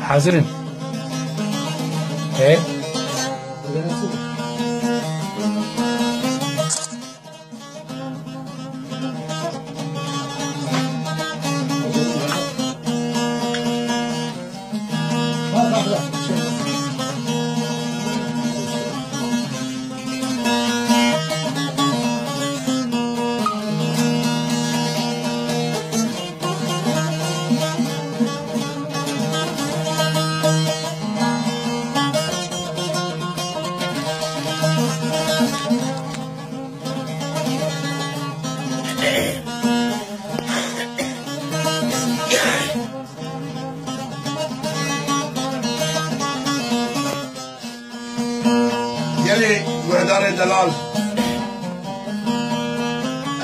حاضرين ايه يلي وهدار دلال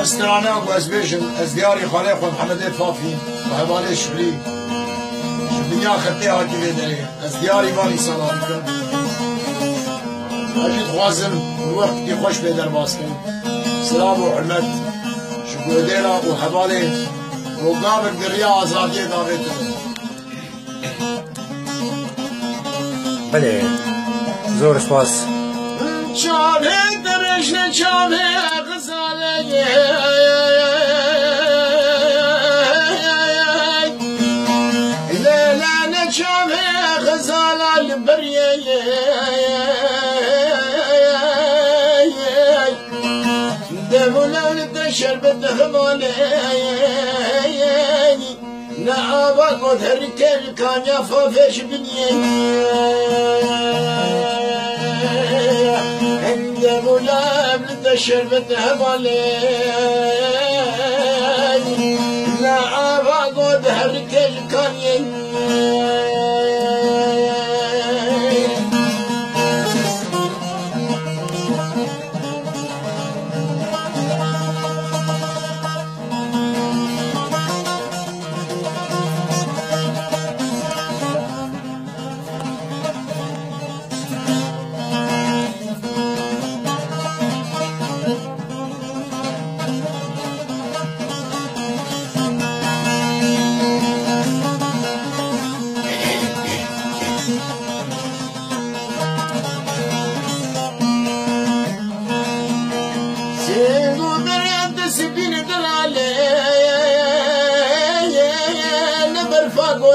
استرانا وازبيشن ازدياري خالق ومحمد الفافي وهبالي شبلي شبليا خطيها كيف داري ازدياري بالي سلام كن اجي خوازم الوقت كي خوش بيدر باسكن سلام وحرمت شكو ديرا وهبالي وقابل دريا ازادية داريته بله زور سپاس چاوه درشن چاوه غزاله لیلا چاوه غزاله بریه دولت شربت هواله نعابا قد هركل كان يفافش بنيه عند ملاب لتشربت هوالي نعابا قد هركل كان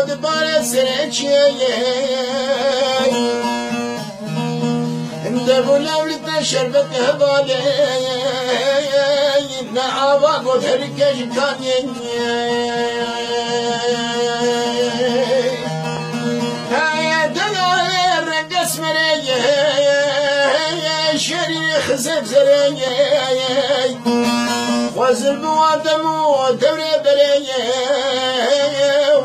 قد بارسرچی اندبو لولت شربت هواله نعوا قد هرکش کانی هاي دلال رقص مريه شريخ زبزريه وزر بوادم ودوري بريه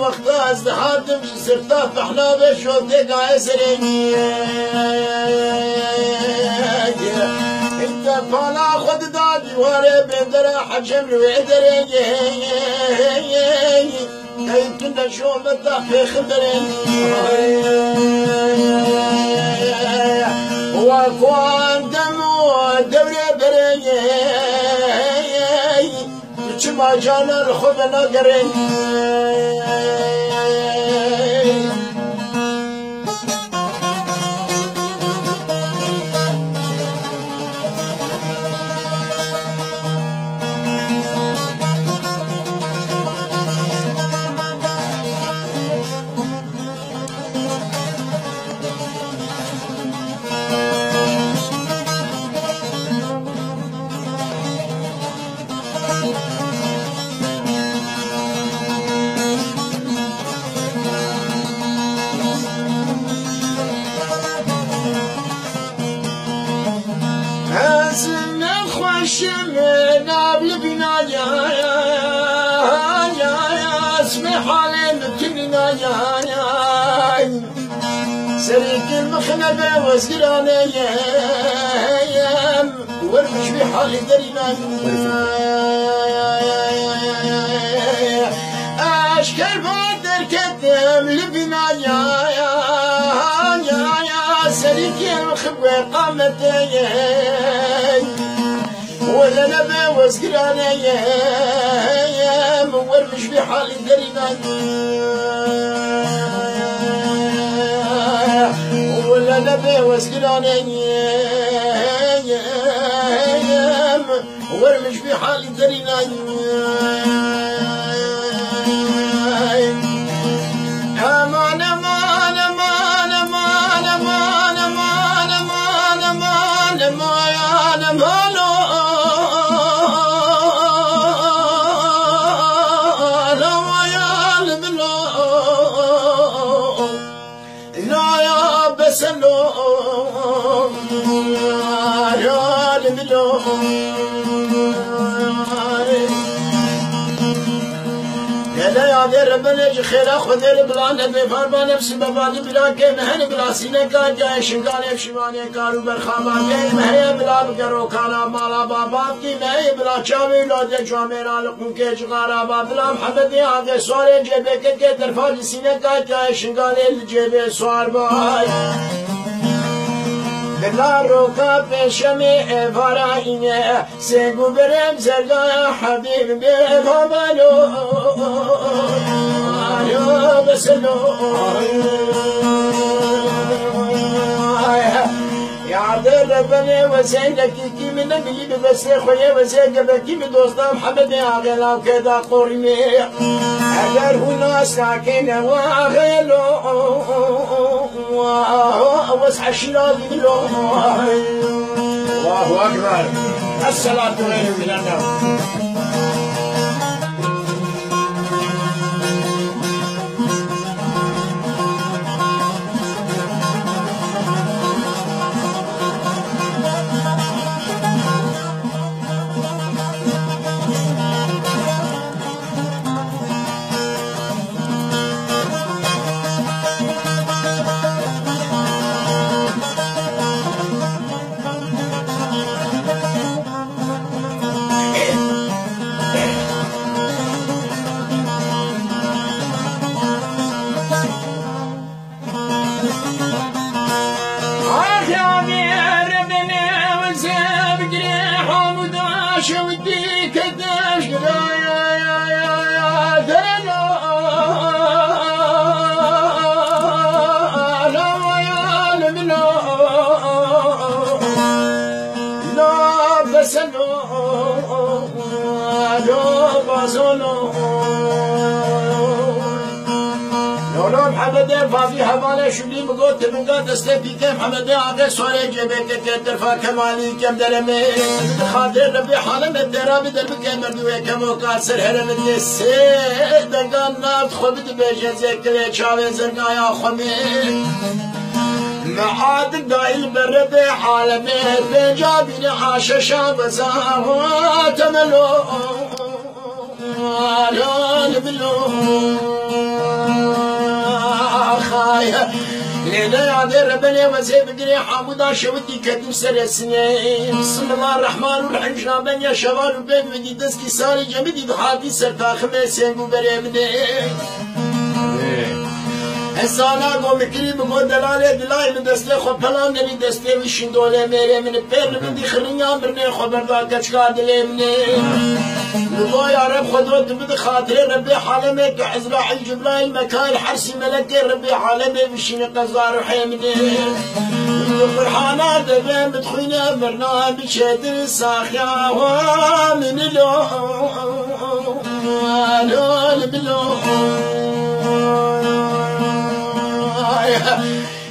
وقت ازدحاتم سرطة فحنا بشوتي قايسرين انت فانا خد دادي واري بندرا حجم وعدرين كنت شو متى في خدرين وقوان دمو دوري برين ما جانا الخب نقرين شمنا بلبنا يا اسمي حالي مكننا يا سريك المخنبة وزرانة يا ورمش بحالي درينا اشكال بادر كدم لبنا يا سريك المخبة قامتي ولا نبى وزقرانا يا مورمش بحالي درينا ربي واسكراني ورمش في حالي درينا امان امان امان امان امان امان امان امان امان امان يا ربنا يجي خير خذ بلا نبي فرما نفسي ببادي بلا كي مهن بلا سينه كان جاي شنقال بشمانه كارو برخاما كي مهي بلا بقرو كانا مالا بابا كي مهي بلا چاوي لوده جامينا لقون كي جغارا بلا محمد هذا سوال جيبك كي درفا سينه كان جاي شنقال الجيب سوال باي بلا روكا بشمي فراينه سيغو برم زرقا حبيب بفاملو يا بسلو يا عبد ربنا وسيدك كي من نبي بس خويا وسيدك كي من دوستا محمد اغلا كذا قرمي اگر هنا ساكن واغلو وسع الشلال الله اكبر الصلاه غير من النار محمد فافي حمالة شولي مقود تبنقا تستفي كم محمد آغا سوري جبك كترفا كمالي كم درمي خاطر ربي حالم الدرابي دربك مردوية كمو كاسر هرم النسي دنقا نات خبت بيجن زيكلي شاوي زرقا يا خمي معاد دايل برد حالمي بجابين عاششا بزاهو تملو لا نبلو ليلة يا ربنا وزي بقري حامودا شوتي كدم سرسنين بسم الله الرحمن الرحيم جنابن يا شباب وبين ودي دسكي ساري جميدي دحاتي سرتا خميسين وبريمني انسانا کو مکری بگو دلاله دلای من دسته خو پلان نمی دسته وشین دوله میره من پر من دی خرینیا برنه خبردار کچکا دله منه لو يا رب خذوت بد خاطر ربي حالمك عزرائيل جبرائيل مكايل حرسي ملك ربي حالمي بشين قزار حمدي فرحانات بين بدخينا برنامج شادر ساخيا ومن لو بلو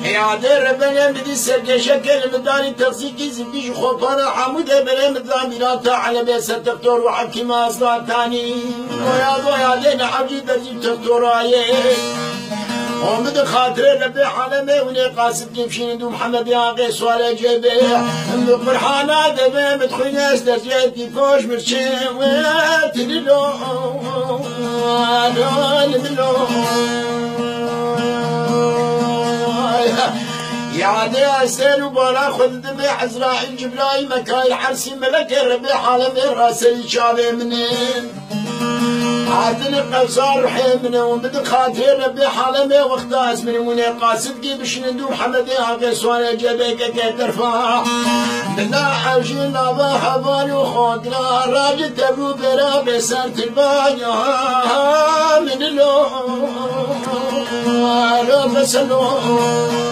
يا در بنا بدي سرق شكل مداني تصيكي زبيش خوفانا حمودة بنا مداميناتا على بيس الدكتور وحكيم أصلا تاني ويا دينا حبجي درجي تختوراي ومد خاطر ربي حالمي وني قاسد كيفشين دو محمد ياقي سوالي جيبي فرحانا دبي مدخيناس درجيتي فوش مرشي وتلو يا دي أسيل وبالا خذ دمي عزرائيل جبرائيل مكايل حرسي ملك ربي حالمي راسي شابي منين عادني قصار رحيمنا ومد خاطر ربي حالمي واختاس من وني قاصد كي باش ندو محمد هاكي سوالي جبيك كترفا بلا حوجينا بحباني وخوتنا راجل تبو برا بسرت البايا من اللون بسلون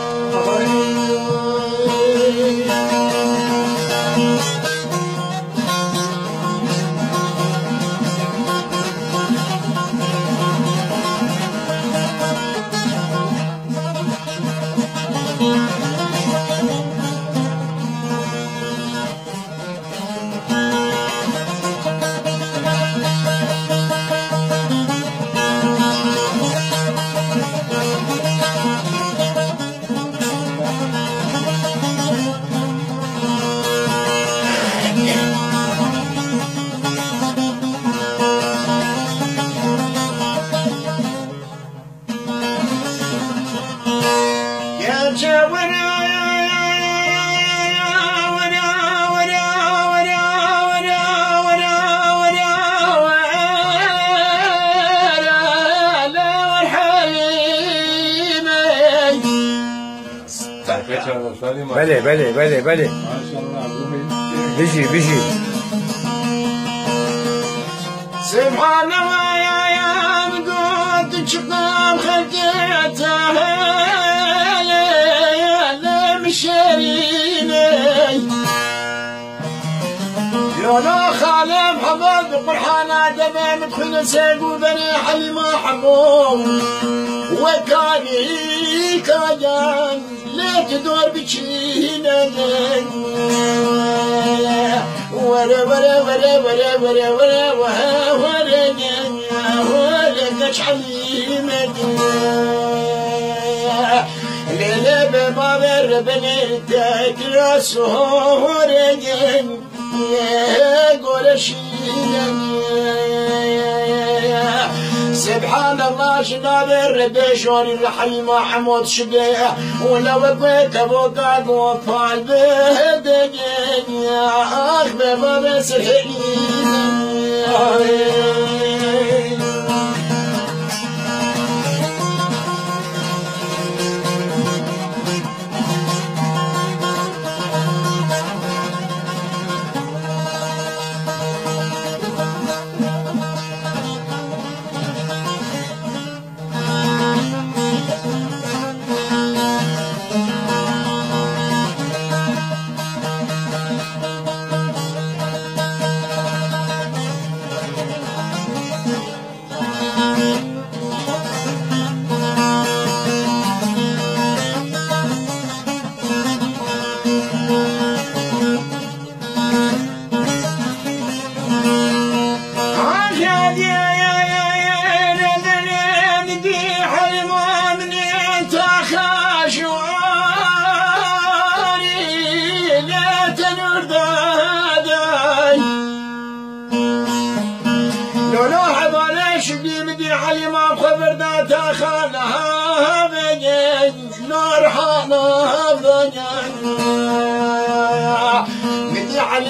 شاء الله. بله بله بله بله. ما شاء الله. بيجي بيجي. سبحان الله يا قد شقام خلقته يا مشريني لولا خالف حباب قرحان دم مدخل سيقو بني حليمة حبوب وكاني كاجان لا تدور بشينا ورا ورا ورا ورا ورا ورا ورا ورا حليمة ليلة ببابر بنيتك راسه رجل سبحان الله شناب الردشون الحليمة حمود شقيه ولو بيت ابوك وطال بهدقين اخ بابا سرحين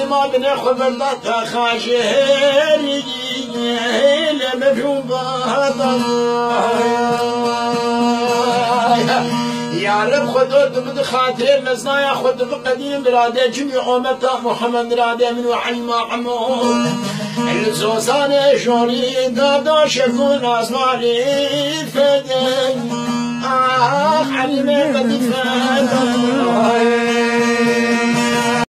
ما بنا خبرتها خاشهري لما في باطن يا رب خذوت من خاطر نزنا يا خذ بقديم براده جميع امته محمد راده من وحلم محمود الزوزان شوري دادا شكون اسماري فدن حلمي بدفن